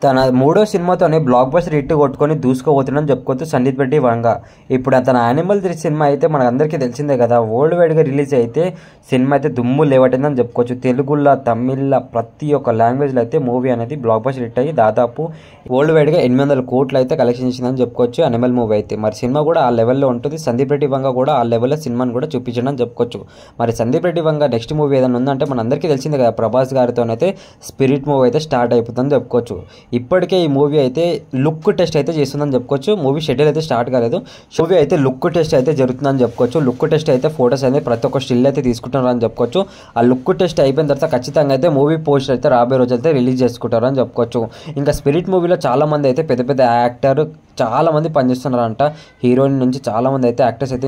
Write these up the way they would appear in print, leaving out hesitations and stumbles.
తన మూడో సినిమాతోనే బ్లాక్ బస్టర్ హిట్ కొట్టుకొని దూసుకోబోతుందని చెప్పుకోవచ్చు సందీప్ రెడ్డి వంగ. ఇప్పుడు తన యానిమల్ 3 సినిమా అయితే మనకందరికీ తెలిసిందే కదా, వరల్డ్ వైడ్గా రిలీజ్ అయితే సినిమా అయితే దుమ్ము లేవట్టిందని చెప్పుకోవచ్చు. తెలుగులో, తమిళ్లో, ప్రతి ఒక్క లాంగ్వేజ్లో అయితే మూవీ అనేది బ్లాక్ బస్టర్ హిట్ అయ్యి దాదాపు వరల్డ్ వైడ్గా 800 కోట్లు అయితే కలెక్షన్ ఇచ్చిందని చెప్పుకోవచ్చు యానిమల్ మూవీ అయితే. మరి సినిమా కూడా ఆ లెవెల్లో ఉంటుంది. సందీప్ రెడ్డి వంగ కూడా ఆ లెవెల్లో సినిమాని కూడా చూపించడం చెప్పుకోవచ్చు. మరి సందీప్ రెడ్డి వంగ నెక్స్ట్ మూవీ ఏదైనా ఉందంటే మనందరికీ తెలిసిందే కదా, ప్రభాస్ గారితోనైతే స్పిరిట్ మూవీ అయితే స్టార్ట్ అయిపోతుందని చెప్పుకోవచ్చు. ఇప్పటికే ఈ మూవీ అయితే లుక్ టెస్ట్ అయితే చేస్తుందని చెప్పుకోవచ్చు. మూవీ షెడ్యూల్ అయితే స్టార్ట్ కాలేదు. మూవీ అయితే లుక్ టెస్ట్ అయితే జరుగుతుందని చెప్పుకోవచ్చు. లుక్ టెస్ట్ అయితే ఫోటోస్ అనేది ప్రతి ఒక్క స్టిల్ అయితే తీసుకుంటున్నారని చెప్పుకోవచ్చు. ఆ లుక్ టెస్ట్ అయిపోయిన తర్వాత ఖచ్చితంగా అయితే మూవీ పోస్టర్ అయితే రాబోయే రోజు అయితే రిలీజ్ చేసుకుంటారని చెప్పుకోవచ్చు. ఇంకా స్పిరిట్ మూవీలో చాలా మంది అయితే పెద్ద పెద్ద యాక్టర్ చాలా మంది పనిచేస్తున్నారంట. హీరోయిన్ నుంచి చాలా మంది అయితే యాక్టర్స్ అయితే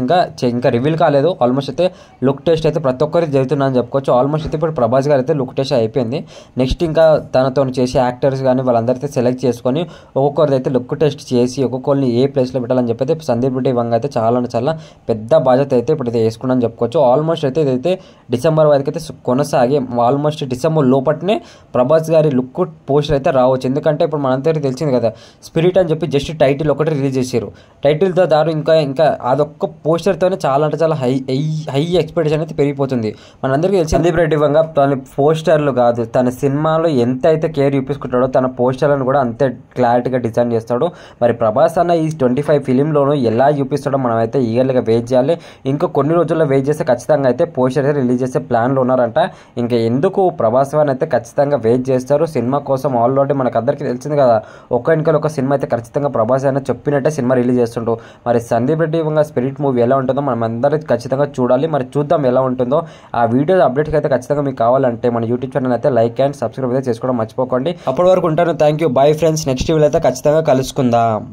ఇంకా రివీల్ కాలేదు. ఆల్మోస్ట్ అయితే లుక్ టెస్ట్ అయితే ప్రతి ఒక్కరికి జరుగుతుందని చెప్పుకోవచ్చు. ఆల్మోస్ట్ అయితే ఇప్పుడు ప్రభాస్ గారు అయితే లుక్ టెస్ట్ అయిపోయింది. నెక్స్ట్ ఇంకా తనతో చేసే యాక్టర్స్ కానీ వాళ్ళందరితో సెలెక్ట్ చేసుకొని ఒక్కొక్కరిది అయితే లుక్ టెస్ట్ చేసి ఒక్కొక్కరిని ఏ ప్లేస్లో పెట్టాలని చెప్పి అయితే సందీప్ రెడ్డి వంగ అయితే చాలా పెద్ద బాధ్యత అయితే ఇప్పుడు అయితే వేసుకున్నాను చెప్పుకోవచ్చు. ఆల్మోస్ట్ అయితే ఇదైతే డిసెంబర్ వరకు అయితే కొనసాగి ఆల్మోస్ట్ డిసెంబర్ లోపట్నే ప్రభాస్ గారి లుక్ పోస్టర్ అయితే రావచ్చు. ఎందుకంటే ఇప్పుడు మనందరికీ తెలిసింది కదా, స్పిరిట్ అని చెప్పి జస్ట్ టైటిల్ ఒకటి రిలీజ్ చేశారు. టైటిల్తో దారు ఇంకా అదొక్క పోస్టర్తోనే చాలా హై ఎక్స్పెక్టేషన్ అయితే పెరిగిపోతుంది. మనందరికీ తెలిసి సందీప్ రెడ్డి వంగ తన పోస్టర్లు కాదు, తన సినిమాలో ఎంత అయితే కేర్ చూపించుకుంటాడో తన పోస్టర్లను కూడా అంతే క్లారిటీగా డిజైన్ చేస్తాడు. మరి ప్రభాస్ అన్న ఈ 25 ఫిలింలోనూ ఎలా చూపిస్తాడో మనం అయితే ఈగర్గా వెయిట్ చేయాలి. ఇంకా కొన్ని రోజుల్లో వెయిట్ చేస్తే ఖచ్చితంగా అయితే పోస్టర్ అయితే రిలీజ్ చేసే ప్లాన్లో ఉన్నారంట. ఇంకా ఎందుకు ప్రభాస్ అని అయితే ఖచ్చితంగా వెయిట్ చేస్తారు సినిమా కోసం. ఆల్రెడీ మనకు అందరికీ తెలిసింది కదా, ఒక సినిమా అయితే ఖచ్చితంగా ప్రభాస్ అయినా చెప్పినట్టే సినిమా రిలీజ్ చేస్తుంటూ. మరి సందీప్ రెడ్డి వంగ స్పిరిట్ మూవీ ఎలా ఉంటుందో మనం అందరూ ఖచ్చితంగా చూడాలి. మరి చూద్దాం ఎలా ఉంటుందో. ఆ వీడియో అప్డేట్కి అయితే ఖచ్చితంగా మీకు కావాలంటే మన యూట్యూబ్ ఛానల్ అయితే లైక్ అండ్ సబ్స్క్రైబ్ అయితే చేసుకోవడం మర్చిపోకండి. అప్పటి వరకు ఉంటాను. Thank you, bye friends. Next video అయితే ఖచ్చితంగా కలుసుకుందాం.